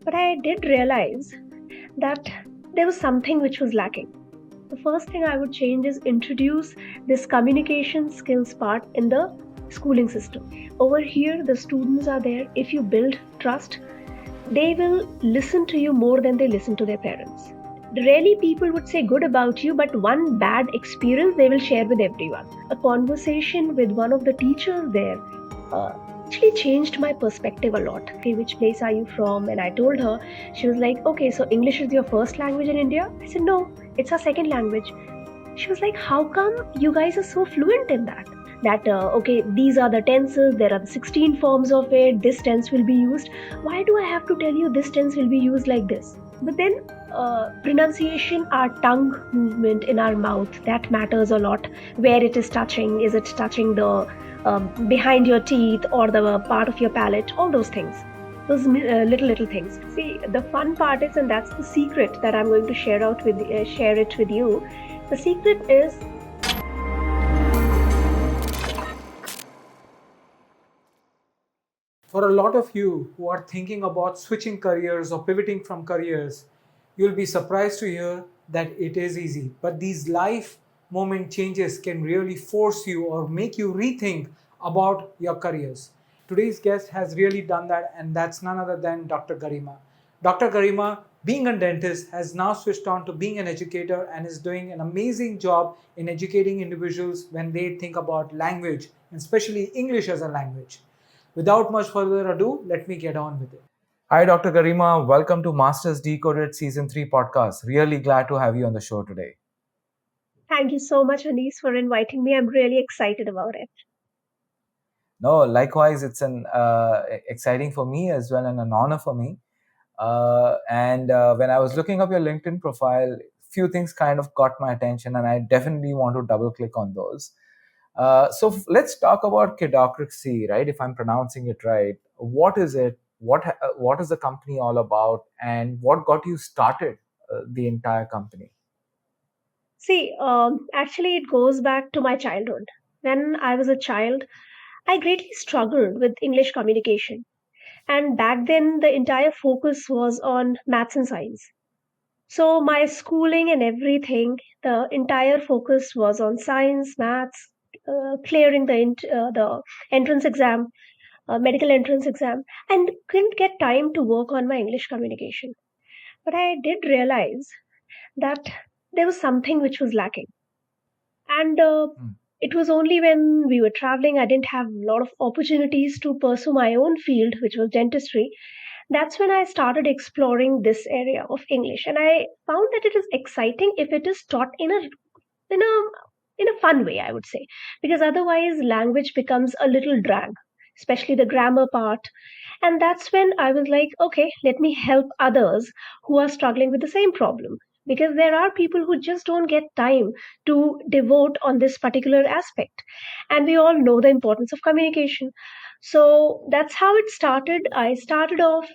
But I did realize that there was something which was lacking. The first thing I would change is introduce this communication skills part in the schooling system. Over here, the students are there. If you build trust, they will listen to you more than they listen to their parents. Rarely people would say good about you, but one bad experience they will share with everyone. A conversation with one of the teachers there uh, actually changed my perspective a lot. Okay, which place are you from? And I told her, she was like, okay, so English is your first language in India? I said, no, it's our second language. She was like, how come you guys are so fluent in that? That, okay, these are the tenses, there are the 16 forms of it, this tense will be used. Why do I have to tell you this tense will be used like this? But then, pronunciation, our tongue movement in our mouth, that matters a lot. Where it is touching, is it touching the behind your teeth or the part of your palate? All those things. Those little things. See, the fun part is, and that's the secret that I'm going to share it with you. The secret is For a lot of you who are thinking about switching careers or pivoting from careers, you'll be surprised to hear that it is easy. But these life moment changes can really force you or make you rethink about your careers. Today's guest has really done that, and that's none other than Dr. Garima. Dr. Garima, being a dentist, has now switched on to being an educator and is doing an amazing job in educating individuals when they think about language, and especially English as a language. Without much further ado, let me get on with it. Hi, Dr. Garima. Welcome to Masters Decoded Season 3 podcast. Really glad to have you on the show today. thank you so much, Anis, for inviting me. I'm really excited about it. No, likewise, it's an exciting for me as well and an honor for me. And when I was looking up your LinkedIn profile, few things kind of got my attention, and I definitely want to double click on those. Let's talk about Kidocracy, right? If I'm pronouncing it right, what is it? What is the company all about, and what got you started the entire company? See, actually, it goes back to my childhood. When I was a child, I greatly struggled with English communication. And back then, the entire focus was on maths and science. So, my schooling and everything, the entire focus was on science, maths, clearing the entrance exam, medical entrance exam, and couldn't get time to work on my English communication. But I did realize that there was something which was lacking. And Hmm. it was only when we were traveling, I didn't have a lot of opportunities to pursue my own field, which was dentistry. That's when I started exploring this area of English. And I found that it is exciting if it is taught in a in a fun way, I would say, because otherwise language becomes a little drag, especially the grammar part. And that's when I was like, okay, let me help others who are struggling with the same problem, because there are people who just don't get time to devote on this particular aspect, and we all know the importance of communication. So that's how it started. I started off,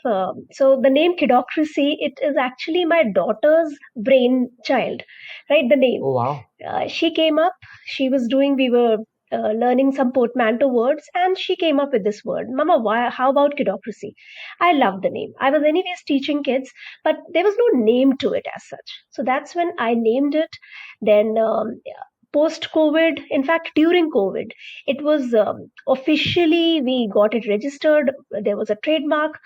so the name Kidocracy, it is actually my daughter's brainchild, right? The name, Oh wow! she came up, she was doing, we were learning some portmanteau words, and she came up with this word, Mama, why, how about Kidocracy? I love the name. I was anyways teaching kids, but there was no name to it as such. So that's when I named it. Then post COVID, in fact during COVID, it was officially, we got it registered, there was a trademark,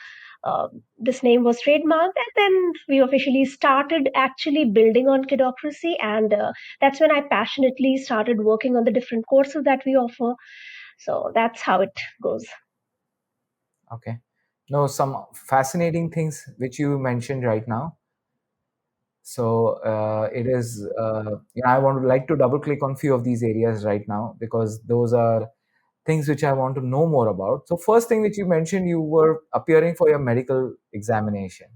this name was trademarked, and then we officially started actually building on Kidocracy. And that's when I passionately started working on the different courses that we offer. So that's how it goes. Okay. No, some fascinating things which you mentioned right now. So it is. I want to like to double click on few of these areas right now because those are things which I want to know more about. So first thing which you mentioned, you were appearing for your medical examination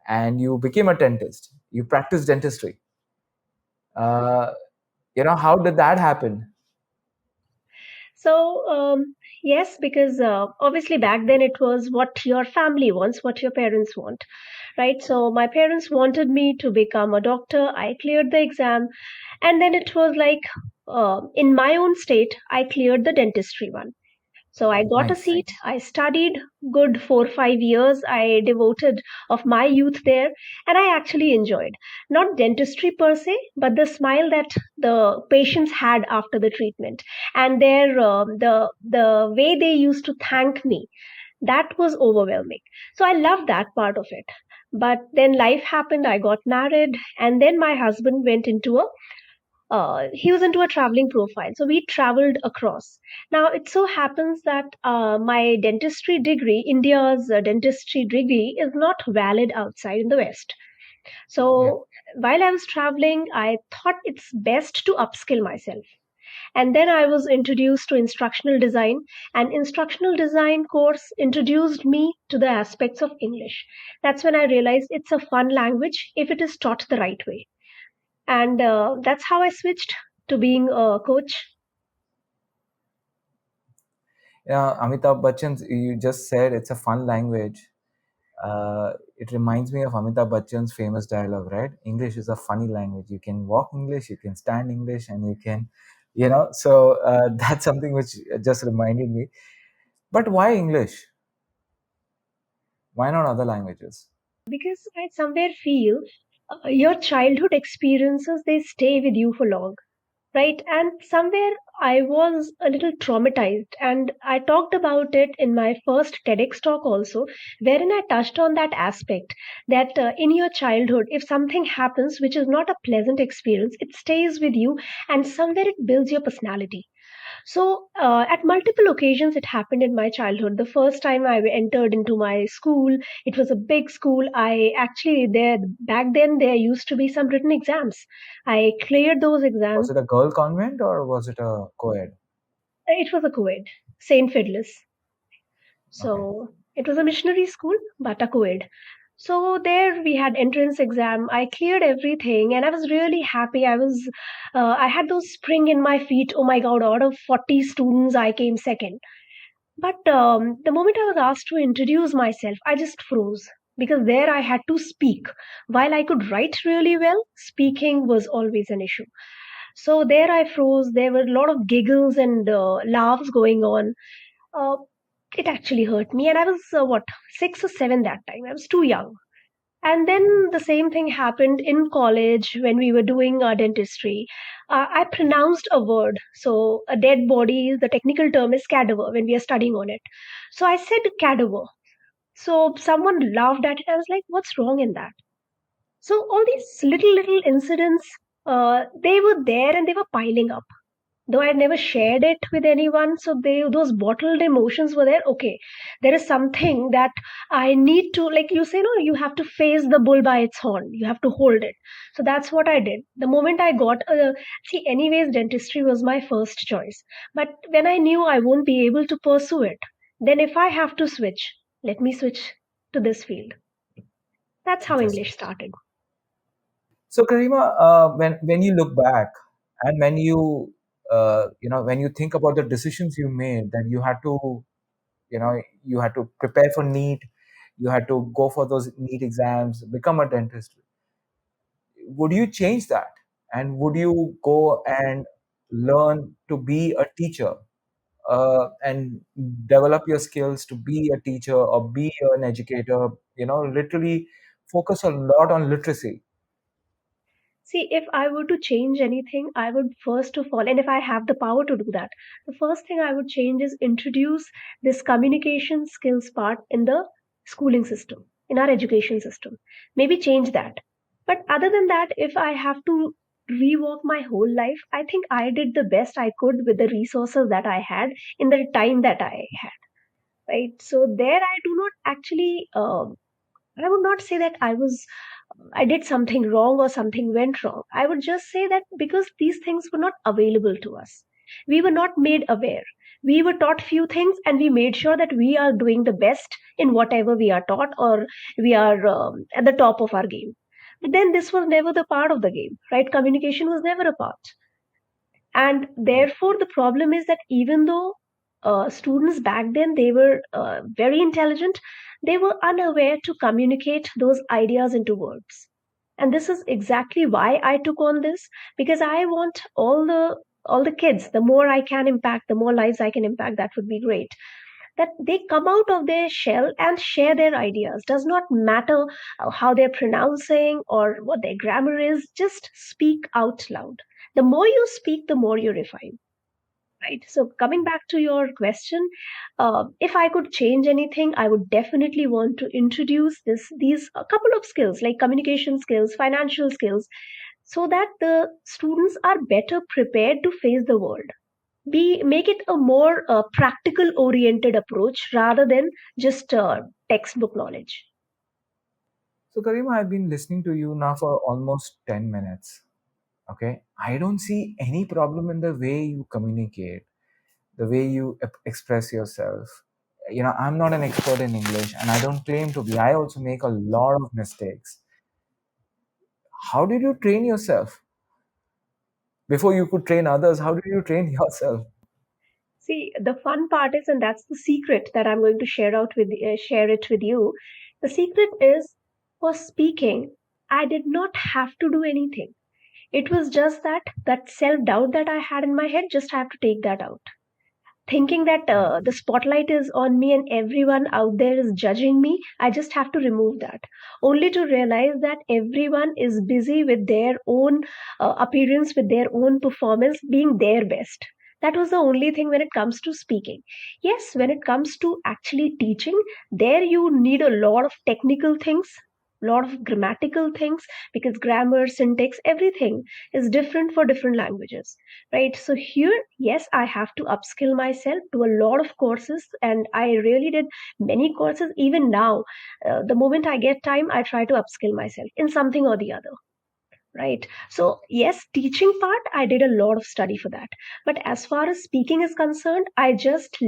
and you became a dentist. You practiced dentistry. Uh, how did that happen? So, yes, because obviously back then it was what your family wants, what your parents want, right? So, my parents wanted me to become a doctor. I cleared the exam, and then it was like, in my own state, I cleared the dentistry one. So I got a Nice. seat. I studied good 4 5 years. I devoted of my youth there, and I actually enjoyed not dentistry per se, but the smile that the patients had after the treatment, and their the way they used to thank me. That was overwhelming. So I loved that part of it. But then life happened. I got married, and then my husband went into a he was into a traveling profile. So we traveled across. Now, it so happens that my dentistry degree, India's dentistry degree, is not valid outside in the West. Yeah. So while I was traveling, I thought it's best to upskill myself. And then I was introduced to instructional design, and instructional design course introduced me to the aspects of English. That's when I realized it's a fun language if it is taught the right way. And that's how I switched to being a coach. Yeah, Amitabh Bachchan, you just said it's a fun language. It reminds me of Amitabh Bachchan's famous dialogue, right? English is a funny language. You can walk English, you can stand English, and you can, So that's something which just reminded me. But why English? Why not other languages? Because I somewhere feel your childhood experiences, they stay with you for long, right? And somewhere I was a little traumatized, and I talked about it in my first TEDx talk also, wherein I touched on that aspect that in your childhood, if something happens which is not a pleasant experience, it stays with you, and somewhere it builds your personality. So, at multiple occasions, it happened in my childhood. The first time I entered into my school, it was a big school. I actually, there, back then, there used to be some written exams. I cleared those Was exams. it a girl convent or was it a co-ed? It was a co-ed, St. Fidelis. Okay. So, it was a missionary school, but a co-ed. So there we had entrance exam. I cleared everything, and I was really happy. I had those spring in my feet. Oh my God! Out of 40 students, I came second. But the moment I was asked to introduce myself, I just froze because there I had to speak. While I could write really well, speaking was always an issue. So there I froze. There were a lot of giggles and laughs going on. Uh, it actually hurt me. And I was, what, 6 or 7 that time. I was too young. And then the same thing happened in college when we were doing dentistry. I pronounced a word. So, a dead body, the technical term is cadaver when we are studying on it. So, I said cadaver. So, someone laughed at it. I was like, what's wrong in that? So, all these little incidents, they were there and they were piling up, though I never shared it with anyone. So those bottled emotions were there. Okay, there is something that I need to, like you say, no, you have to face the bull by its horn. You have to hold it. So that's what I did. The moment I got see, anyways, dentistry was my first choice. But when I knew I won't be able to pursue it, then if I have to switch, let me switch to this field. That's how Interesting. English started. So, Karima, when you look back and when you think about the decisions you made, that you had to prepare for NEET, you had to go for those NEET exams, become a dentist. Would you change that? And would you go and learn to be a teacher and develop your skills to be a teacher or be an educator? Literally focus a lot on literacy. See, if I were to change anything, I would first of all, and if I have the power to do that, the first thing I would change is introduce this communication skills part in the schooling system, in our education system. Maybe change that. But other than that, if I have to rework my whole life, I think I did the best I could with the resources that I had in the time that I had. Right. So there, I do not actually. I would not say that I did something wrong or something went wrong. I would just say that because these things were not available to us, we were not made aware. We were taught few things and we made sure that we are doing the best in whatever we are taught, or we are at the top of our game. But then this was never the part of the game, right? Communication was never a part. And therefore, the problem is that even though students back then, they were very intelligent, they were unaware to communicate those ideas into words. And this is exactly why I took on this, because I want all the all the kids, the more I can impact, the more lives I can impact, that would be great. That they come out of their shell and share their ideas. Does not matter how they're pronouncing or what their grammar is, just speak out loud. The more you speak, the more you refine. Right. So coming back to your question, if I could change anything, I would definitely want to introduce these a couple of skills like communication skills, financial skills, so that the students are better prepared to face the world. Be make it a more practical oriented approach rather than just textbook knowledge. So, Karima, I've been listening to you now for almost 10 minutes. Okay. I don't see any problem in the way you communicate, the way you express yourself. I'm not an expert in English and I don't claim to be. I also make a lot of mistakes. How did you train yourself? Before you could train others, how did you train yourself? See, the fun part is, and that's the secret that I'm going to share it with you. The secret is, for speaking, I did not have to do anything. It was just that self doubt that I had in my head. Just have to take that out, thinking that the spotlight is on me and everyone out there is judging me. I just have to remove that, only to realize that everyone is busy with their own appearance, with their own performance, being their best. That was the only thing when it comes to speaking. Yes, when it comes to actually teaching, there you need a lot of technical things, lot of grammatical things, because grammar, syntax, everything is different for different languages, right? So here, yes, I have to upskill myself, do a lot of courses, and I really did many courses. Even now, the moment I get time, I try to upskill myself in something or the other, right? So yes, teaching part, I did a lot of study for that. But as far as speaking is concerned, just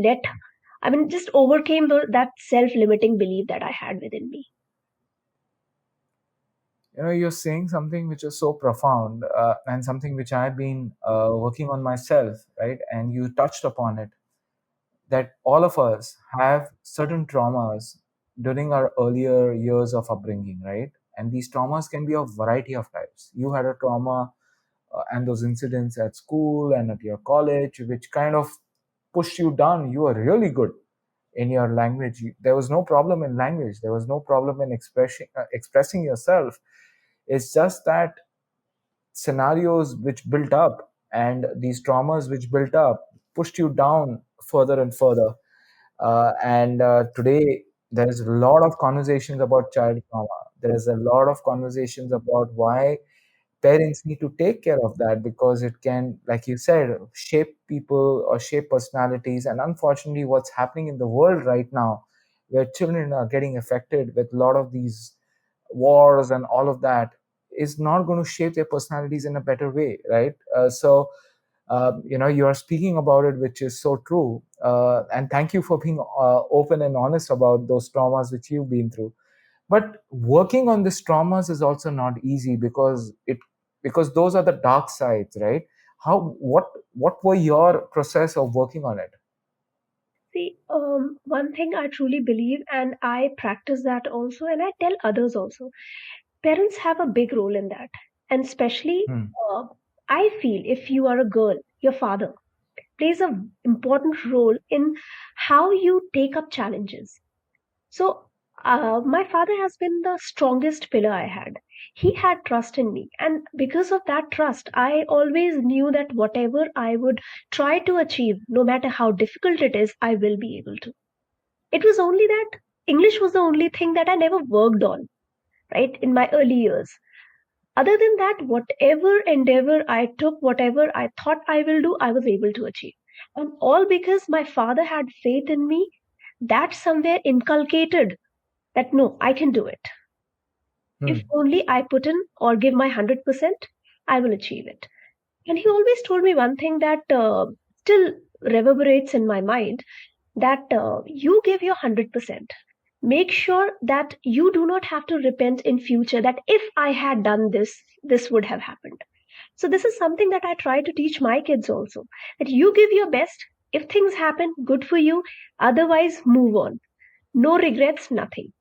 overcame that self-limiting belief that I had within me. You're saying something which is so profound, and something which I've been working on myself, right? And you touched upon it, that all of us have certain traumas during our earlier years of upbringing, right? And these traumas can be of variety of types. You had a trauma, and those incidents at school and at your college, which kind of pushed you down. You were really good in your language. There was no problem in language. There was no problem in expressing yourself. It's just that scenarios which built up and these traumas which built up pushed you down further and further. And today, there is a lot of conversations about child trauma. There is a lot of conversations about why parents need to take care of that, because it can, like you said, shape people or shape personalities. And unfortunately, what's happening in the world right now, where children are getting affected with a lot of these wars and all of that, is not going to shape their personalities in a better way, right? You are speaking about it, which is so true. And thank you for being open and honest about those traumas which you've been through. But working on these traumas is also not easy, because those are the dark sides, right? What were your process of working on it? See, one thing I truly believe, and I practice that also, and I tell others also, parents have a big role in that. And especially, Hmm. uh, I feel if you are a girl, your father plays a important role in how you take up challenges. So, my father has been the strongest pillar I had. He had trust in me. And because of that trust, I always knew that whatever I would try to achieve, no matter how difficult it is, I will be able to. It was only that English was the only thing that I never worked on, right, in my early years. Other than that, whatever endeavor I took, whatever I thought I will do, I was able to achieve. And all because my father had faith in me, that somewhere inculcated that no, I can do it. If Hmm. only I put in or give my 100%, I will achieve it. And he always told me one thing that still reverberates in my mind, that you give your 100%. Make sure that you do not have to repent in future that if I had done this, this would have happened. So this is something that I try to teach my kids also, that you give your best. If things happen, good for you. Otherwise, move on. No regrets, nothing.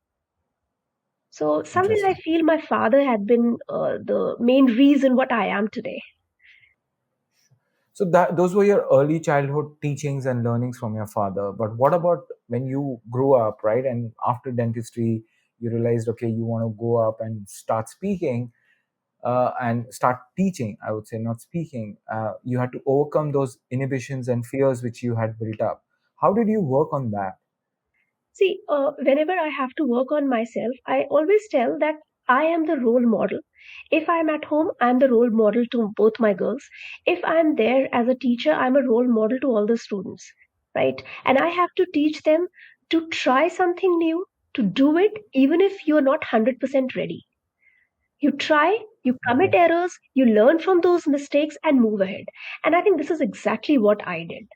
So somewhere I Interesting. feel my father had been the main reason what I am today. So that those were your early childhood teachings and learnings from your father. But what about when you grew up, right? And after dentistry, you realized, okay, you want to go up and start speaking and start teaching. I would say not speaking. You had to overcome those inhibitions and fears which you had built up. How did you work on that? See, whenever I have to work on myself, I always tell that I am the role model. If I'm at home, I'm the role model to both my girls. If I'm there as a teacher, I'm a role model to all the students, right? And I have to teach them to try something new, to do it, even if you're not 100% ready. You try, you commit Okay. errors, you learn from those mistakes and move ahead. And I think this is exactly what I did.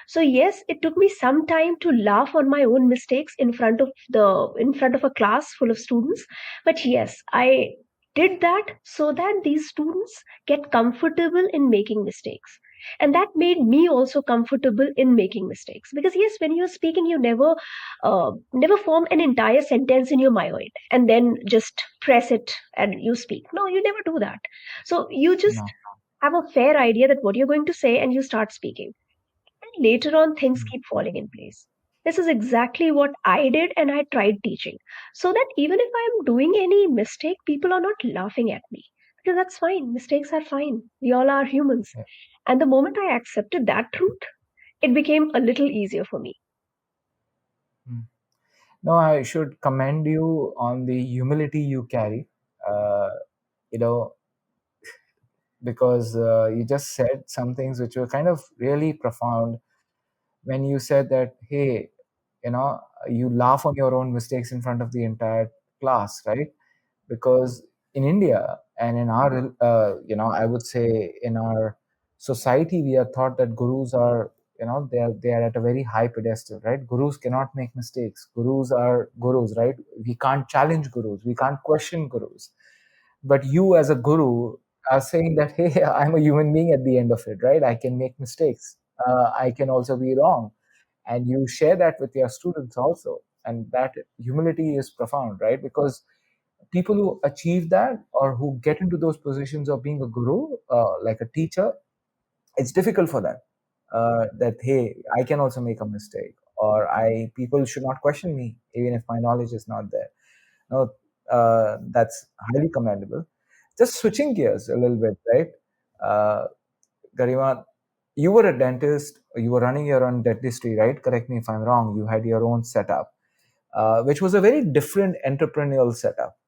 So yes, it took me some time to laugh on my own mistakes in front of a class full of students. But yes, I did that so that these students get comfortable in making mistakes. And that made me also comfortable in making mistakes. Because yes, when you're speaking, you never form an entire sentence in your mind and then just press it and you speak. No, you never do that. So you just No. have a fair idea that what you're going to say and you start speaking. And later on, things Mm. keep falling in place. This is exactly what I did, and I tried teaching. So that even if I'm doing any mistake, people are not laughing at me. Because that's fine. Mistakes are fine. We all are humans. Yeah. And the moment I accepted that truth, it became a little easier for me. Mm. No, I should commend you on the humility you carry. Uh, you know, because you just said some things which were kind of really profound when you said that, hey, you know, you laugh on your own mistakes in front of the entire class, right? Because in India and in our, I would say in our society, we are taught that gurus are, they are at a very high pedestal, right? Gurus cannot make mistakes. Gurus are gurus, right? We can't challenge gurus. We can't question gurus. But you, as a guru, are saying that, hey, I'm a human being at the end of it, right? I can make mistakes. I can also be wrong, and you share that with your students also, and that humility is profound, right? Because people who achieve that or who get into those positions of being a guru, like a teacher, it's difficult for them. That, hey, I can also make a mistake, or I people should not question me even if my knowledge is not there. No, that's highly commendable. Just switching gears a little bit, right? uh, Garima, you were a dentist, you were running your own dentistry, right? Correct me if I'm wrong. You had your own setup, which was a very different entrepreneurial setup,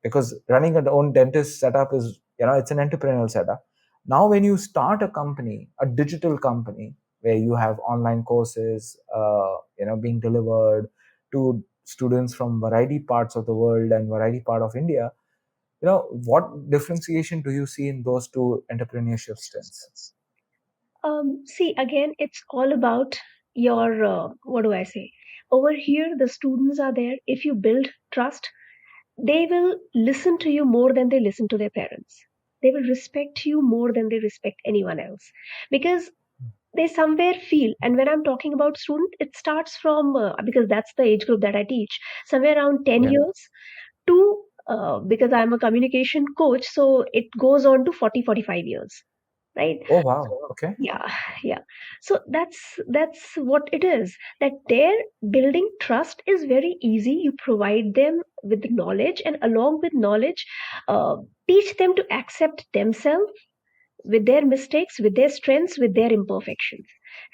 because running your own dentist setup is, it's an entrepreneurial setup. Now, when you start a company, a digital company, where you have online courses, being delivered to students from variety parts of the world and variety part of India, what differentiation do you see in those two entrepreneurship stints? See, again, it's all about your, what do I say? Over here, the students are there. If you build trust, they will listen to you more than they listen to their parents. They will respect you more than they respect anyone else because they somewhere feel. And when I'm talking about student, it starts from, because that's the age group that I teach, somewhere around 10 Yeah. years to, because I'm a communication coach, so it goes on to 40, 45 years, right? Oh, wow. So Okay. yeah, yeah. So that's what it is. That their building trust is very easy. You provide them with knowledge, and along with knowledge, uh, teach them to accept themselves with their mistakes, with their strengths, with their imperfections,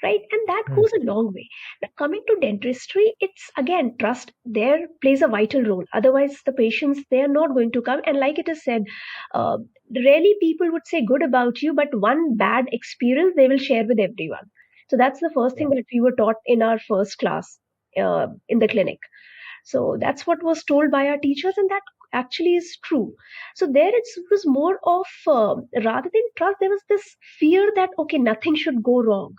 right? And that Hmm. goes a long way. Now, coming to dentistry, it's again trust there plays a vital role. Otherwise, the patients they are not going to come. And like it is said, uh, rarely people would say good about you, but one bad experience they will share with everyone. So that's the first Yeah. thing that we were taught in our first class in the clinic. So that's what was told by our teachers, and that actually is true. So there was more of rather than trust, there was this fear that okay, nothing should go wrong,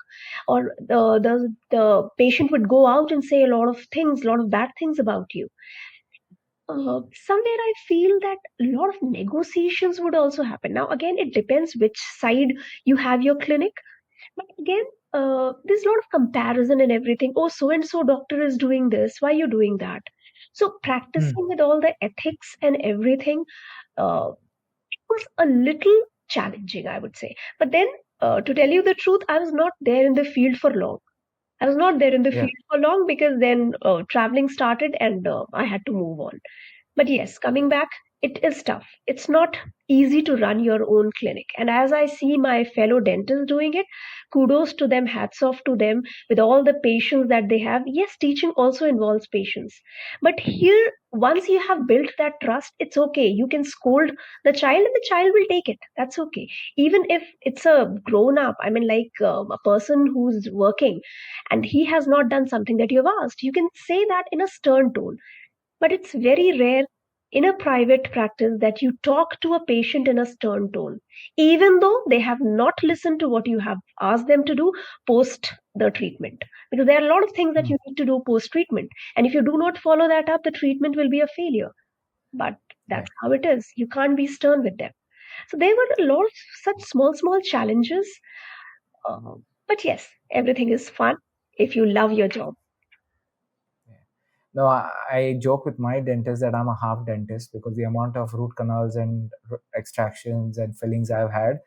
or the patient would go out and say a lot of things, a lot of bad things about you. Somewhere I feel that a lot of negotiations would also happen. Now again, it depends which side you have your clinic, but again, there's a lot of comparison and everything. Oh, so and so doctor is doing this. Why are you doing that? So Hmm. practicing with all the ethics and everything, it was a little challenging, I would say. But then To tell you the truth, I was not there in the field for long. I was not there in the Yeah. field for long because then traveling started and I had to move on. But yes, coming back, it is tough. It's not easy to run your own clinic. And as I see my fellow dentists doing it, kudos to them, hats off to them with all the patience that they have. Yes, teaching also involves patience. But here, once you have built that trust, it's okay. You can scold the child and the child will take it. That's okay. Even if it's a grown up, I mean, like a person who's working and he has not done something that you have asked, you can say that in a stern tone, but it's very rare in a private practice that you talk to a patient in a stern tone, even though they have not listened to what you have asked them to do post the treatment. Because there are a lot of things that Mm. you need to do post treatment. And if you do not follow that up, the treatment will be a failure. But Yeah. that's how it is. You can't be stern with them. So there were a lot of such small, small challenges. But yes, everything is fun if you love your job. Yeah. No, I joke with my dentist that I'm a half dentist because the amount of root canals and extractions and fillings I've had,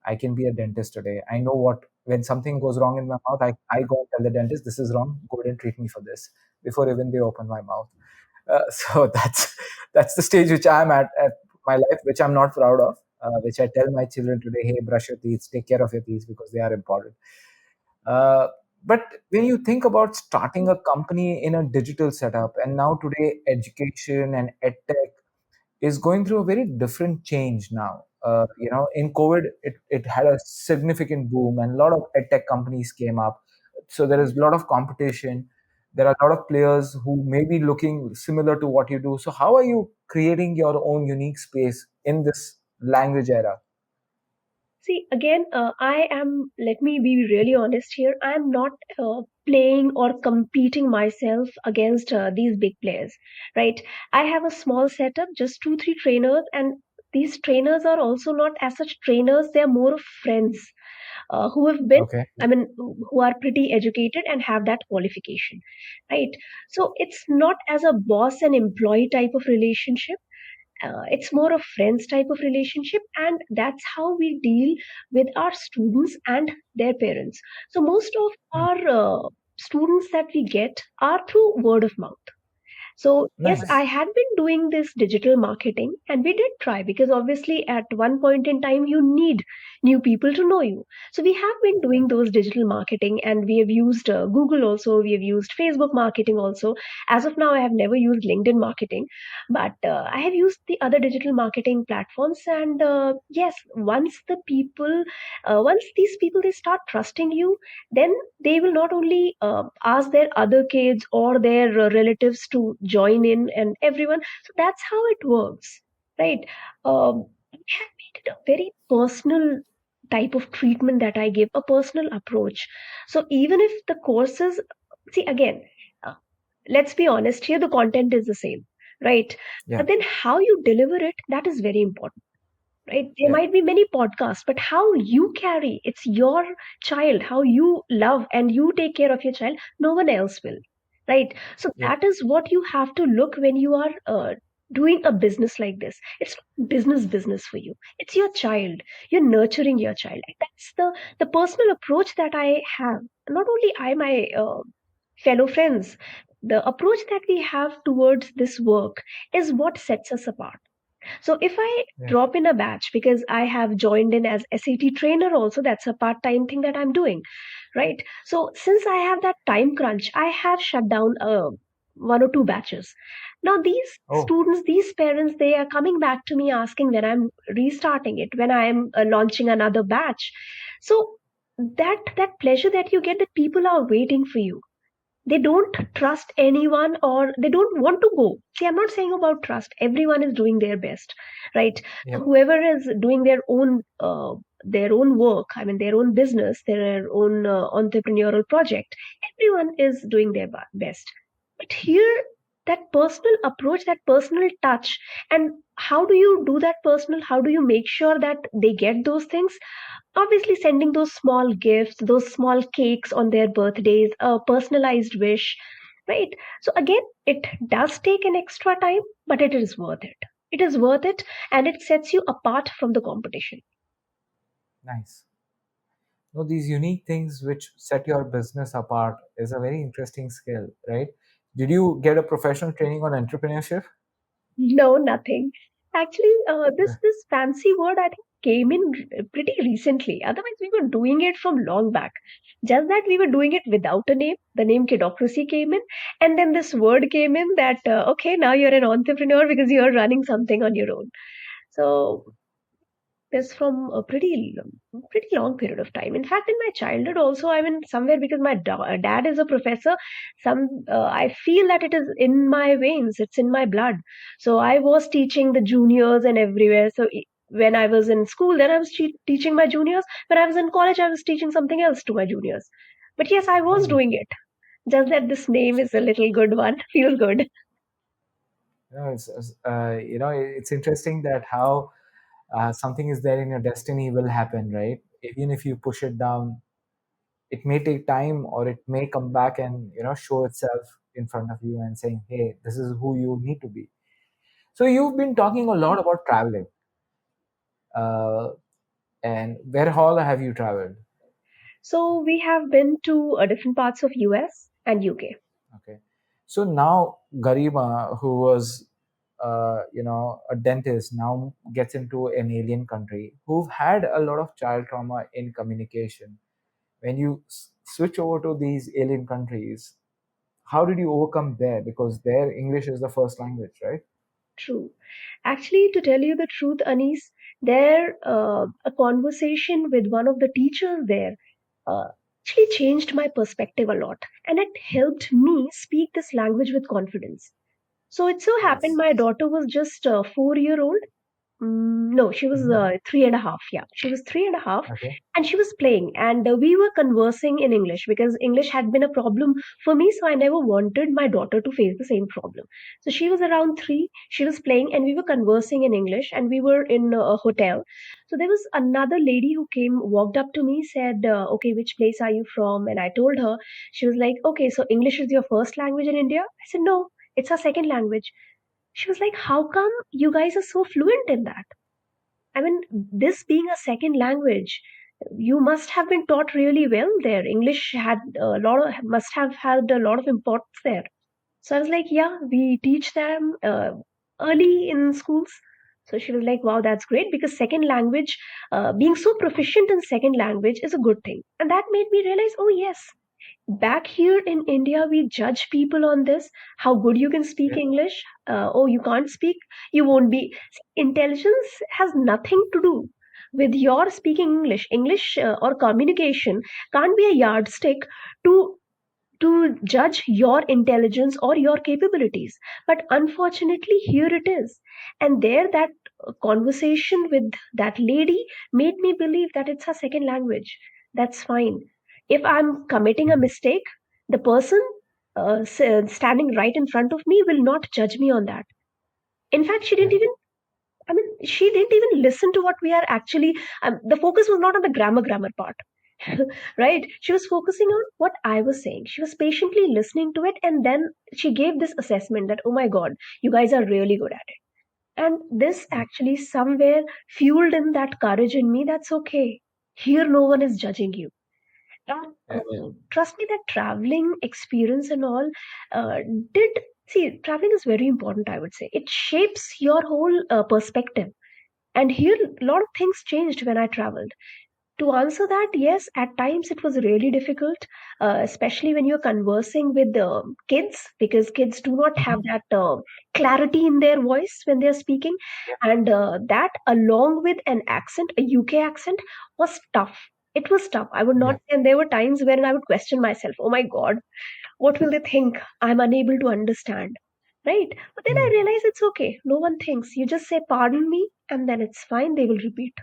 I can be a dentist today. I know what, when something goes wrong in my mouth, I go and tell the dentist, this is wrong, go ahead and treat me for this before even they open my mouth. So that's the stage which I'm at my life, which I'm not proud of, which I tell my children today, hey, brush your teeth, take care of your teeth because they are important. Uh, but when you think about starting a company in a digital setup, and now today education and edtech is going through a very different change now. In COVID, it had a significant boom, and a lot of edtech companies came up. So there is a lot of competition. There are a lot of players who may be looking similar to what you do. So how are you creating your own unique space in this language era? See, again, let me be really honest here. I'm not playing or competing myself against these big players, right? I have a small setup, just two, three trainers, and these trainers are also not as such trainers, they're more of friends who have been, Okay. I mean, who are pretty educated and have that qualification, right? So it's not as a boss and employee type of relationship. It's more of friends type of relationship, and that's how we deal with our students and their parents. So most of Hmm. our students that we get are through word of mouth. So, yes, I Nice. had been doing this digital marketing and we did try because obviously at one point in time you need new people to know you. So, we have been doing those digital marketing and we have used Google also, we have used Facebook marketing also. As of now, I have never used LinkedIn marketing, but I have used the other digital marketing platforms. And yes, once these people they start trusting you, then they will not only ask their other kids or their relatives to join in and everyone. So that's how it works, right? I have made it a very personal type of treatment that I give, a personal approach. So even if the courses, see again, uh, let's be honest here, the content is the same, right? Yeah. But then how you deliver it, that is very important, right? There Yeah. might be many podcasts, but how you carry, it's your child, how you love and you take care of your child, no one else will, right? So Yeah. that is what you have to look when you are doing a business like this. It's not business for you, it's your child. You're nurturing your child, and that's the personal approach that I have. Not only I, my fellow friends, the approach that we have towards this work is what sets us apart. So if I Yeah. drop in a batch because I have joined in as SAT trainer also, that's a part-time thing that I'm doing, right? So since I have that time crunch, I have shut down one or two batches. Now these Oh, students, these parents, they are coming back to me asking when I'm restarting it, when I'm launching another batch. So that pleasure that you get, that people are waiting for you, they don't trust anyone or they don't want to go. See, I'm not saying about trust, everyone is doing their best, right? yeah. Whoever is doing their own work, I mean their own business, their own entrepreneurial project, everyone is doing their best. But here, that personal approach, that personal touch, and how do you do that personal, how do you make sure that they get those things? Obviously sending those small gifts, those small cakes on their birthdays, a personalized wish, right? So again, it does take an extra time, but it is worth it. It is worth it, and it sets you apart from the competition. Nice. No, these unique things which set your business apart is a very interesting skill, right? Did you get a professional training on entrepreneurship? No, nothing. Actually, Okay. this fancy word I think came in pretty recently. Otherwise, we were doing it from long back. Just that we were doing it without a name. The name kidocracy came in, and then this word came in that okay, now you're an entrepreneur because you're running something on your own. So is from a pretty long period of time. In fact, in my childhood also, I mean, somewhere because my dad is a professor, I feel that it is in my veins, it's in my blood. So I was teaching the juniors and everywhere. So when I was in school, then I was teaching my juniors. When I was in college, I was teaching something else to my juniors. But yes, I was Hmm. doing it. Just that this name is a little good one, feels good. It's interesting that how something is there in your destiny will happen, right? Even if you push it down, it may take time, or it may come back and show itself in front of you and saying, "Hey, this is who you need to be." So you've been talking a lot about traveling, uh, and where all have you traveled? So we have been to different parts of US and UK. Okay. So now Garima, who was, a dentist, now gets into an alien country who've had a lot of child trauma in communication. When you switch over to these alien countries, how did you overcome there? Because their English is the first language, right? True. Actually, to tell you the truth, Anis, there a conversation with one of the teachers there actually changed my perspective a lot, and it helped me speak this language with confidence. So it so happened Nice. my daughter was just 4 year old. No, she was Hmm. 3.5. Yeah, she was 3.5, Okay. and she was playing, and we were conversing in English because English had been a problem for me, so I never wanted my daughter to face the same problem. So she was around 3, she was playing, and we were conversing in English, and we were in a hotel. So there was another lady who came, walked up to me, said, "Okay, which place are you from?" And I told her. She was like, "Okay, so English is your first language in India?" I said, "No, it's our second language." She was like, "How come you guys are so fluent in that?" I mean, this being a second language, you must have been taught really well there. English had a lot of, must have had a lot of importance there. So I was like, yeah, we teach them early in schools. So she was like, wow, that's great because second language, being so proficient in second language is a good thing. And that made me realize, oh, yes, back here in India, we judge people on this how good you can speak Yeah. English. Oh, you can't speak, you won't be. Intelligence has nothing to do with your speaking English. English or communication can't be a yardstick to judge your intelligence or your capabilities. But unfortunately, here it is. And there, that conversation with that lady made me believe that it's her second language. That's fine. If I'm committing a Mhm. mistake, the person standing right in front of me will not judge me on that. In fact, she didn't Yeah. even, I mean, she didn't even listen to what we are actually, the focus was not on the grammar part. Right? She was focusing on what I was saying. She was patiently listening to it, and then she gave this assessment that, oh my God, you guys are really good at it. And this actually somewhere fueled in that courage in me that's okay. Here, no one is judging you. And Yeah. trust me, that traveling experience and all did see, traveling is very important, I would say. It shapes your whole perspective. And here, a lot of things changed when I traveled. To answer that, yes, at times it was really difficult, especially when you're conversing with kids, because kids do not have Mhm. that clarity in their voice when they're speaking. Yeah. And that, along with an accent, a UK accent, was tough. It was tough. I would not Yeah. say, and there were times when I would question myself, oh my God, what will they think? I'm unable to understand. Right? But then I Mm. realized it's okay. No one thinks. You just say, pardon me, and then it's fine. They will repeat.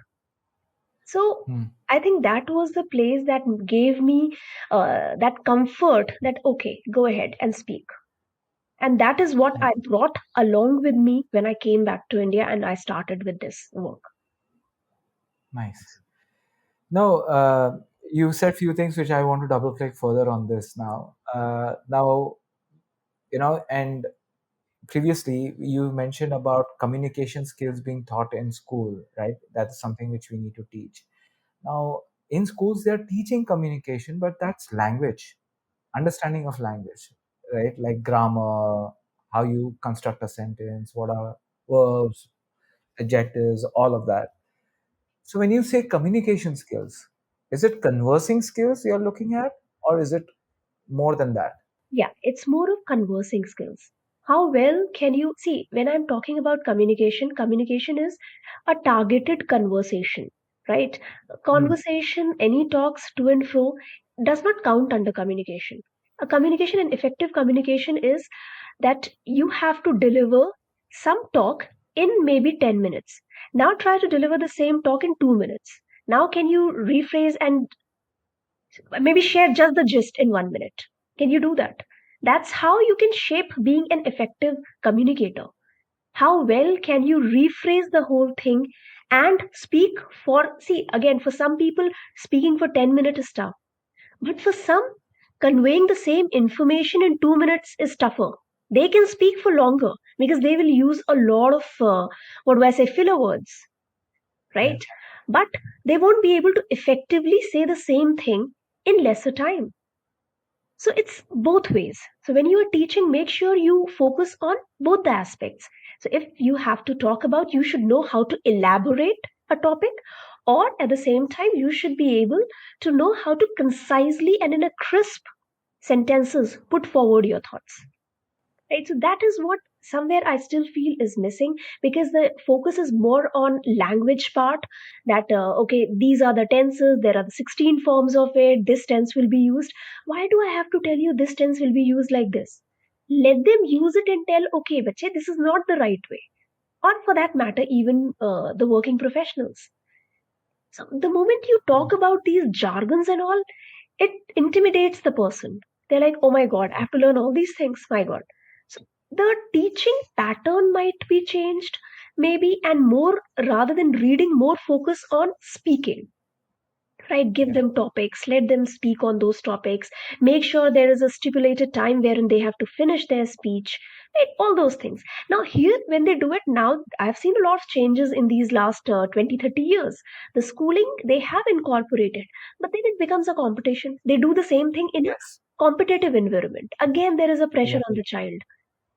So Mm. I think that was the place that gave me that comfort that, okay, go ahead and speak. And that is what Yeah. I brought along with me when I came back to India and I started with this work. Nice. No, you said few things which I want to double click further on this now. Now, and previously you mentioned about communication skills being taught in school, right? That's something which we need to teach. Now, in schools they're teaching communication, but that's language, understanding of language, right? Like grammar, how you construct a sentence, what are verbs, adjectives, all of that. So when you say communication skills, is it conversing skills you're looking at, or is it more than that? Yeah, it's more of conversing skills. How well can you see when I'm talking about communication? Communication is a targeted conversation, right? Hmm. Conversation, any talks to and fro does not count under communication. A communication and effective communication is that you have to deliver some talk in maybe 10 minutes. Now try to deliver the same talk in 2 minutes. Now, can you rephrase and maybe share just the gist in 1 minute? Can you do that? That's how you can shape being an effective communicator. How well can you rephrase the whole thing and speak for, see, again, for some people, speaking for 10 minutes is tough. But for some, conveying the same information in 2 minutes is tougher. They can speak for longer because they will use a lot of, what do I say, filler words, Yeah. right? But they won't be able to effectively say the same thing in lesser time. So it's both ways. So when you are teaching, make sure you focus on both the aspects. So if you have to talk about, you should know how to elaborate a topic, or at the same time, you should be able to know how to concisely and in a crisp sentences put forward your thoughts. Right? So that is what somewhere I still feel is missing, because the focus is more on language part, that okay, these are the tenses, there are the 16 forms of it, this tense will be used. Why do I have to tell you this tense will be used like this? Let them use it and tell, okay bache, this is not the right way. Or for that matter, even the working professionals. So the moment you talk about these jargons and all, it intimidates the person. They're like, oh my God, I have to learn all these things. My God. So the teaching pattern might be changed, maybe, and more rather than reading, more focus on speaking. Right? Give Yeah. them topics, let them speak on those topics, make sure there is a stipulated time wherein they have to finish their speech, right? All those things. Now, here, when they do it now, I've seen a lot of changes in these last 20, 30 years. The schooling they have incorporated, but then it becomes a competition. They do the same thing in a Yes. competitive environment. Again, there is a pressure Yeah. on the child.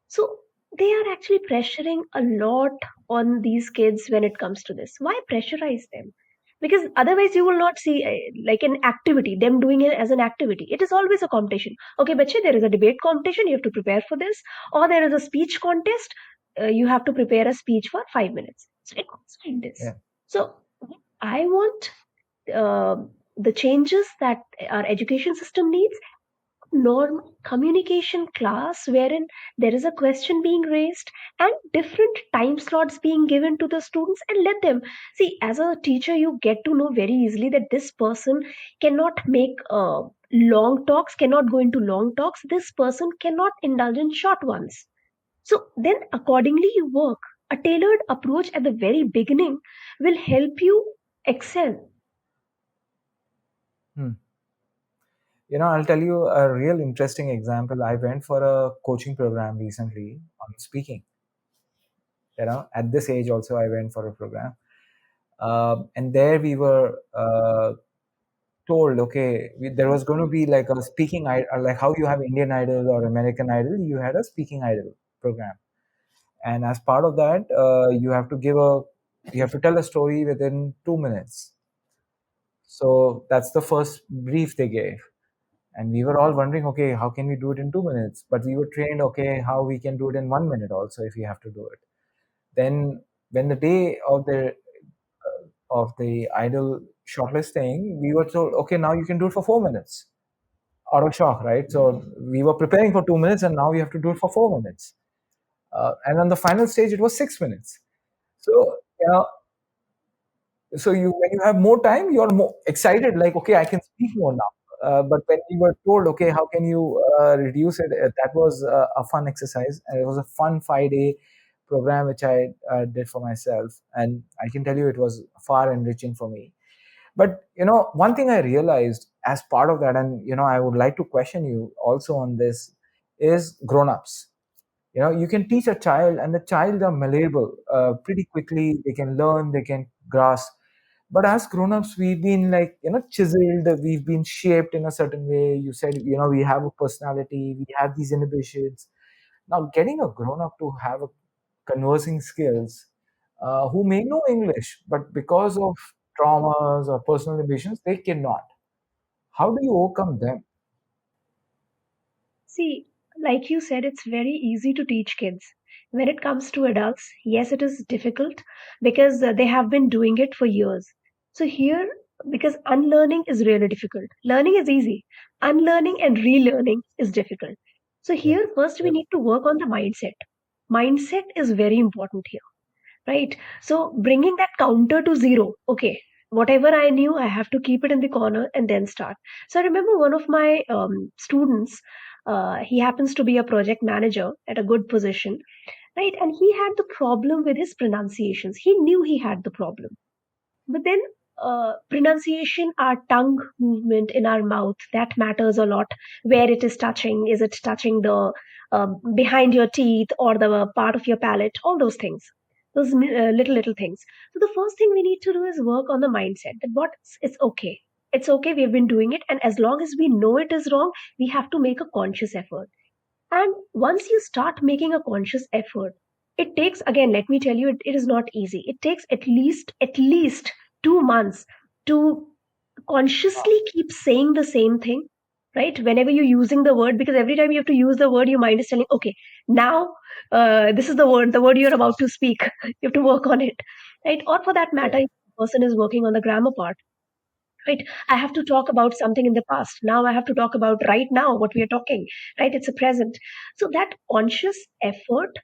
So they are actually pressuring a lot on these kids when it comes to this. Why pressurize them? Because otherwise you will not see like an activity, them doing it as an activity. It is always a competition. Okay, bache, there is a debate competition, you have to prepare for this. Or there is a speech contest, you have to prepare a speech for 5 minutes. So it goes like this. Yeah. So I want uh, the changes that our education system needs, normal communication class wherein there is a question being raised and different time slots being given to the students, and let them see. As a teacher, you get to know very easily that this person cannot make long talks, cannot go into long talks, this person cannot indulge in short ones. So then accordingly you work. A tailored approach at the very beginning will help you excel. Hmm. I'll tell you a real interesting example. I went for a coaching program recently on speaking. At this age also, I went for a program. And there we were told, okay, there was going to be like a speaking, like how you have Indian Idol or American Idol, you had a speaking idol program. And as part of that, you have to tell a story within 2 minutes. So that's the first brief they gave. And we were all wondering, okay, how can we do it in 2 minutes? But we were trained, okay, how we can do it in 1 minute also if we have to do it. Then when the day of the idol shortlisting, we were told, okay, now you can do it for 4 minutes. Out of shock, right? So we were preparing for 2 minutes, and now we have to do it for 4 minutes. And on the final stage, it was 6 minutes. So you know, so you when you have more time, you're more excited. Like, okay, I can speak more now. But when we were told, okay, how can you reduce it? That was a fun exercise, and it was a fun 5 day program which I did for myself, and I can tell you it was far enriching for me. But one thing I realized as part of that, and I would like to question you also on this, is grown-ups. You can teach a child, and the child are malleable pretty quickly. They can learn, they can grasp. But as grown-ups, we've been like, chiseled, we've been shaped in a certain way. You said, we have a personality, we have these inhibitions. Now, getting a grown-up to have a conversing skills, who may know English, but because of traumas or personal inhibitions, they cannot. How do you overcome them? See, like you said, it's very easy to teach kids. When it comes to adults, yes, it is difficult because they have been doing it for years. So, here, because unlearning is really difficult, learning is easy, unlearning and relearning is difficult. So, Yeah. here, first, we Yep. need to work on the mindset. Mindset is very important here, right? So, bringing that counter to zero, okay, whatever I knew, I have to keep it in the corner and then start. So, I remember one of my students, he happens to be a project manager at a good position, right? And he had the problem with his pronunciations. He knew he had the problem. But then pronunciation, our tongue movement in our mouth, that matters a lot. Where it is touching, is it touching the behind your teeth or the part of your palate? All those things, those little things. So the first thing we need to do is work on the mindset that what it's okay. It's okay. We've been doing it, and as long as we know it is wrong, we have to make a conscious effort. And once you start making a conscious effort, it takes, again, let me tell you, it is not easy. It takes at least 2 months to consciously keep saying the same thing, right? Whenever you're using the word, because every time you have to use the word, your mind is telling, okay, now this is the word you're about to speak. You have to work on it, right? Or for that matter, Yeah. if the person is working on the grammar part, right? I have to talk about something in the past. Now I have to talk about right now what we are talking, right? It's a present. So that conscious effort,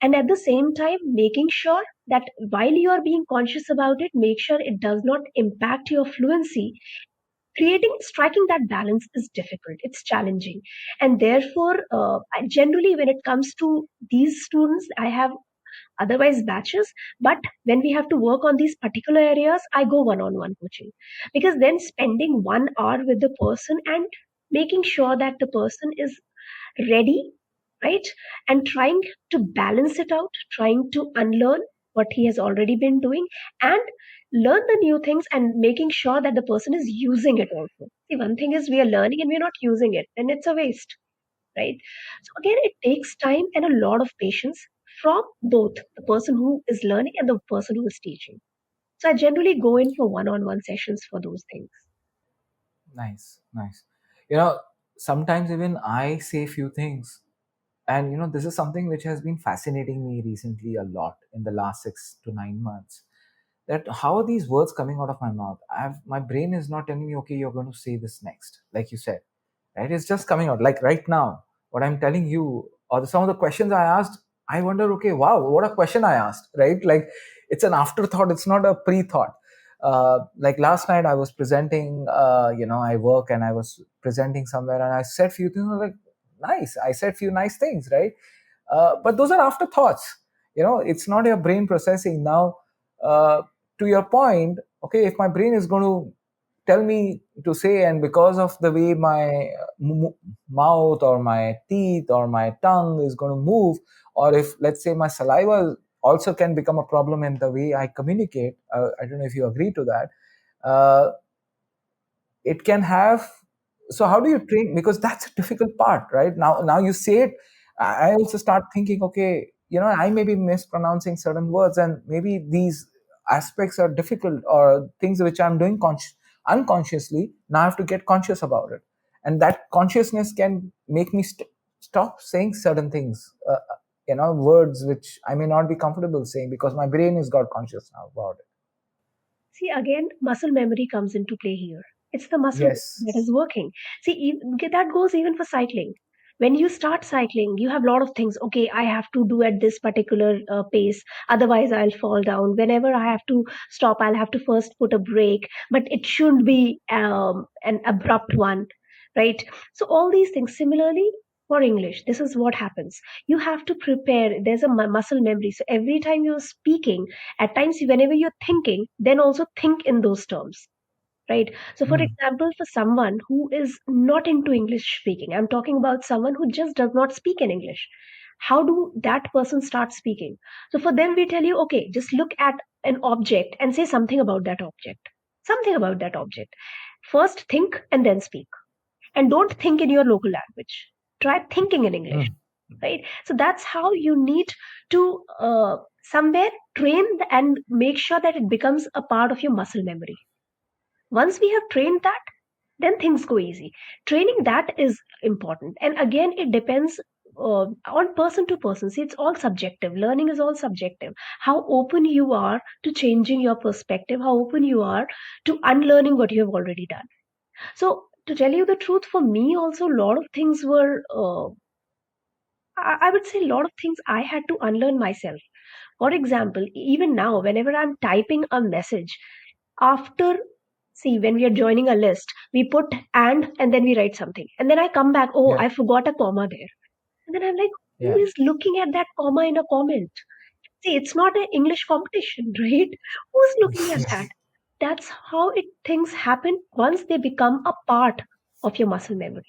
and at the same time, making sure that while you are being conscious about it, make sure it does not impact your fluency. Striking that balance is difficult. It's challenging. And therefore, generally, when it comes to these students, I have otherwise batches, but when we have to work on these particular areas, I go one on one coaching, because then spending 1 hour with the person and making sure that the person is ready, right? And trying to balance it out, trying to unlearn what he has already been doing and learn the new things, and making sure that the person is using it also. See, one thing is we are learning and we're not using it, then it's a waste, right? So again, it takes time and a lot of patience from both the person who is learning and the person who is teaching. So I generally go in for one-on-one sessions for those things. Nice, nice. You know, sometimes even I say few things, and this is something which has been fascinating me recently a lot in the last 6 to 9 months. That how are these words coming out of my mouth? My brain is not telling me, okay, you're going to say this next, like you said, right? It's just coming out. Like right now, what I'm telling you, or some of the questions I asked, I wonder, okay, wow, what a question I asked, right? Like it's an afterthought, it's not a pre-thought. Like last night I was presenting, I work and I was presenting somewhere and I said few things, like nice, I said few nice things, right? But those are afterthoughts. It's not your brain processing now. uh, to your point, okay, if my brain is going to tell me to say, and because of the way my mouth or my teeth or my tongue is going to move, or if let's say my saliva also can become a problem in the way I communicate, I don't know if you agree to that. uh, it can have. So how do you train, because that's a difficult part, right? Now you say it, I also start thinking, okay, I may be mispronouncing certain words, and maybe these aspects are difficult or things which I'm doing unconsciously. Now I have to get conscious about it, and that consciousness can make me stop saying certain things, words which I may not be comfortable saying, because my brain has got conscious now about it. See, again, muscle memory comes into play here. It's the muscle that Yes. is working. See, that goes even for cycling. When you start cycling, you have a lot of things. Okay, I have to do at this particular pace, otherwise I'll fall down. Whenever I have to stop, I'll have to first put a brake, but it shouldn't be an abrupt one, right? So all these things. Similarly, for English, this is what happens. You have to prepare. There's a muscle memory. So every time you're speaking, at times whenever you're thinking, then also think in those terms, right? So for Hmm. example, for someone who is not into English speaking, I'm talking about someone who just does not speak in English, How do that person start speaking? So for them, we tell you, okay, just look at an object and say something about that object. Something about that object. First think and then speak. And don't think in your local language. Try thinking in English, Hmm. right? So that's how you need to somewhere and make sure that it becomes a part of your muscle memory. Once we have trained that, then things go easy. Training that is important. And again, it depends on person to person. See, it's all subjective. Learning is all subjective. How open you are to changing your perspective, how open you are to unlearning what you have already done. So, to tell you the truth, for me also, a lot of things were, I would say, a lot of things I had to unlearn myself. For example, even now, whenever I'm typing a message, after, see, when we are joining a list, we put and then we write something. And then I come back, oh, Yeah. I forgot a comma there. And then I'm like, who Yeah. is looking at that comma in a comment? See, it's not an English competition, right? Who's looking at that? Yes. That's how things happen once they become a part of your muscle memory,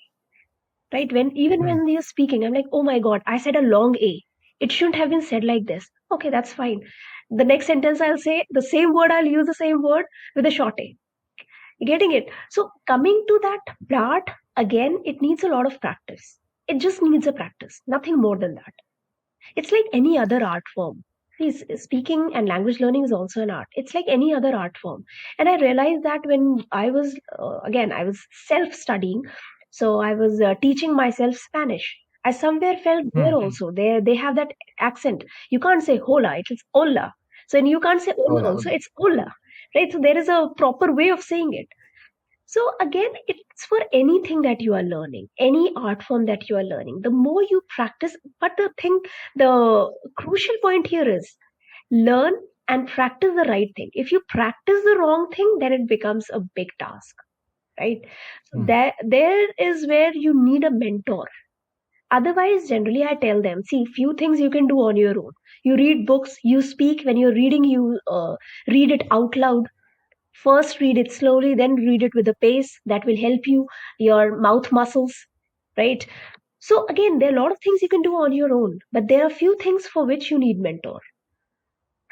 right? Even Hmm. when you're speaking, I'm like, oh my god, I said a long A. It shouldn't have been said like this. Okay, that's fine. The next sentence I'll say the same word, I'll use the same word with a short A. You getting it? So coming to that part, again, it needs a lot of practice. It just needs a practice, nothing more than that. It's like any other art form. Please, speaking and language learning is also an art. It's like any other art form. And I realized that when I was, again, I was self studying. So I was teaching myself Spanish. I somewhere felt there Hmm. also. They have that accent. You can't say hola, it's hola. So and you can't say hola Hola. also, it's hola. Right? So there is a proper way of saying it. So again, it's for anything that you are learning, any art form that you are learning. The more you practice, but the crucial point here is learn and practice the right thing. If you practice the wrong thing, then it becomes a big task, right? So Hmm. there is where you need a mentor. Otherwise, generally, I tell them, see, few things you can do on your own. You read books, you speak. When you're reading, you read it out loud. First, read it slowly, then read it with a pace that will help you, your mouth muscles, right? So, again, there are a lot of things you can do on your own, but there are few things for which you need mentor.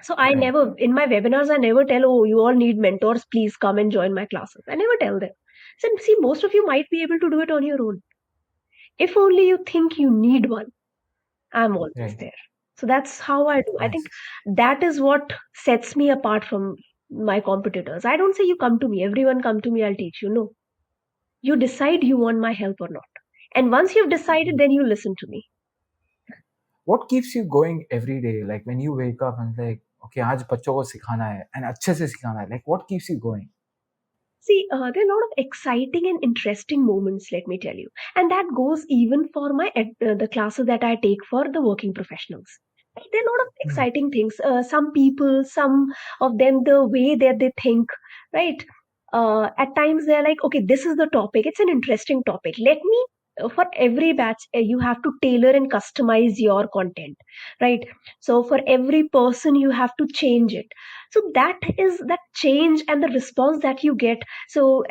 So, I Right. never, in my webinars, I never tell, oh, you all need mentors, please come and join my classes. I never tell them. So, see, most of you might be able to do it on your own. If only you think you need one, I'm always Right. there. So that's how I do. I think Nice. that is what sets me apart from my competitors. I don't say you come to me, everyone come to me, I'll teach you. No, you decide you want my help or not. And once you've decided, Hmm. then you listen to me. What keeps you going every day? Like when you wake up and like, okay, आज बच्चों को सिखाना है and अच्छे से सिखाना है. Like what keeps you going? See, there are a lot of exciting and interesting moments, let me tell you. And that goes even for the classes that I take for the working professionals. There are a lot of Hmm. exciting things. Some people, some of them, the way that they think, right? At times they're like, okay, this is the topic. It's an interesting topic. Let me, for every batch, you have to tailor and customize your content, right? So for every person, you have to change it. So that is that change and the response that you get. So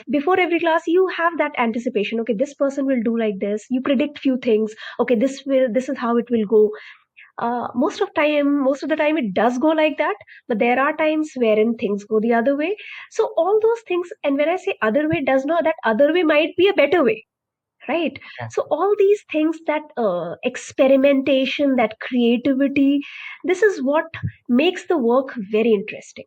before every class you have that anticipation, okay, this person will do like this, you predict few things, okay, this is how it will go. Most of the time it does go like that, but there are times wherein things go the other way. So all those things, and when I say other way, does not that other way might be a better way, right? Yeah. So all these things, that experimentation, that creativity, this is what makes the work very interesting,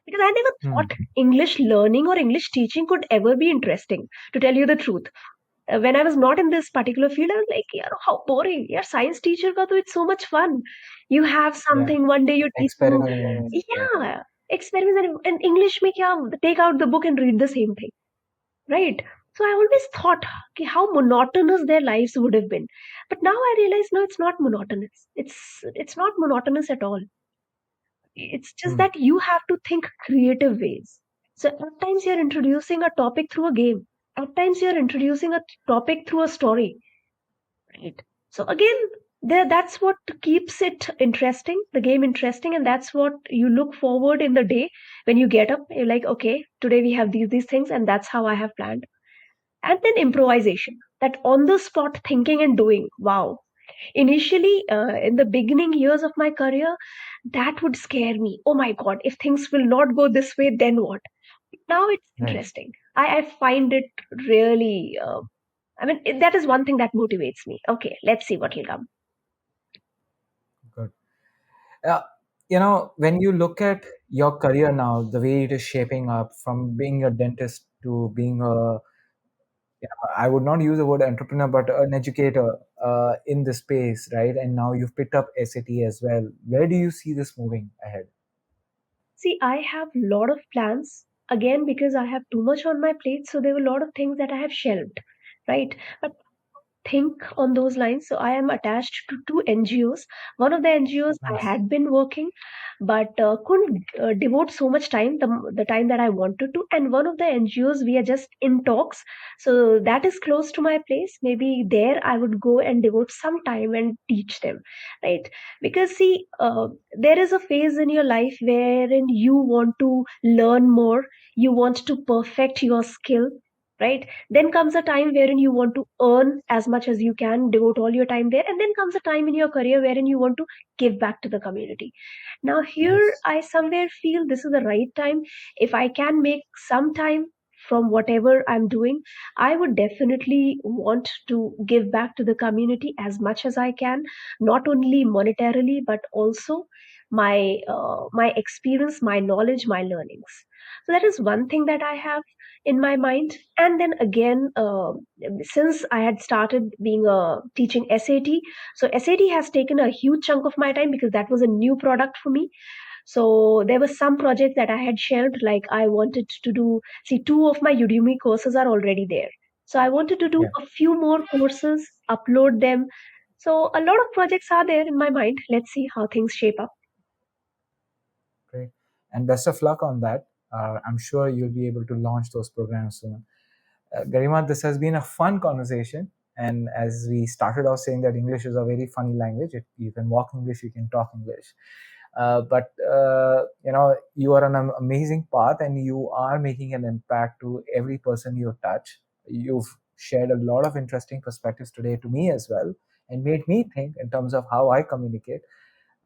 because I never Hmm. thought English learning or English teaching could ever be interesting, to tell you the truth. When I was not in this particular field, I was like, yeah, how boring. Yeah, science teacher ka to it's so much fun. You have Yeah. something one day you're teaching. Experiments. Yeah. Yeah, experiments, and English make you take out the book and read the same thing, right? So I always thought okay, how monotonous their lives would have been. But now I realize no, it's not monotonous. It's not monotonous at all. It's just Hmm. that you have to think creative ways. So at times you're introducing a topic through a game. At times you're introducing a topic through a story. Right. So again, that's what keeps it interesting, the game interesting, and that's what you look forward in the day when you get up. You're like, okay, today we have these things, and that's how I have planned. And then improvisation, that on the spot thinking and doing. Wow. Initially, in the beginning years of my career, that would scare me. Oh my God, if things will not go this way, then what? Now it's Right. interesting. I find it really, that is one thing that motivates me. Okay, let's see what will come. Good. Uh, when you look at your career now, the way it is shaping up from being a dentist to being a, I would not use the word entrepreneur, but an educator in the space, right? And now you've picked up SAT as well. Where do you see this moving ahead? See, I have a lot of plans again because I have too much on my plate. So there were a lot of things that I have shelved, right? But think on those lines. So I am attached to two NGOs. One of the NGOs I Nice. had been working, but couldn't devote so much time, the time that I wanted to. And one of the NGOs, we are just in talks. So that is close to my place. Maybe there I would go and devote some time and teach them, right? Because see, there is a phase in your life wherein you want to learn more, you want to perfect your skill, right? Then comes a time wherein you want to earn as much as you can, devote all your time there, and then comes a time in your career wherein you want to give back to the community. Now here Yes. I somewhere feel this is the right time. If I can make some time from whatever I'm doing, I would definitely want to give back to the community as much as I can, not only monetarily but also my experience, my knowledge, my learnings. So that is one thing that I have in my mind. And then again, since I had started being a teaching SAT, so SAT has taken a huge chunk of my time because that was a new product for me. So there was some project that I had shelved, like I wanted to do, see, two of my Udemy courses are already there, so I wanted to do Yeah. a few more courses, upload them. So a lot of projects are there in my mind. Let's see how things shape up. Great. And best of luck on that. I'm sure you'll be able to launch those programs soon. Garima, this has been a fun conversation. And as we started off saying that English is a very funny language, you can walk English, you can talk English. But you are on an amazing path, and you are making an impact to every person you touch. You've shared a lot of interesting perspectives today to me as well, and made me think in terms of how I communicate,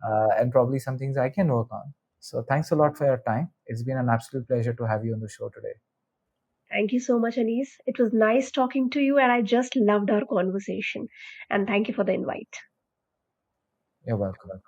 and probably some things I can work on. So thanks a lot for your time. It's been an absolute pleasure to have you on the show today. Thank you so much, Elise. It was nice talking to you, and I just loved our conversation. And thank you for the invite. You're welcome.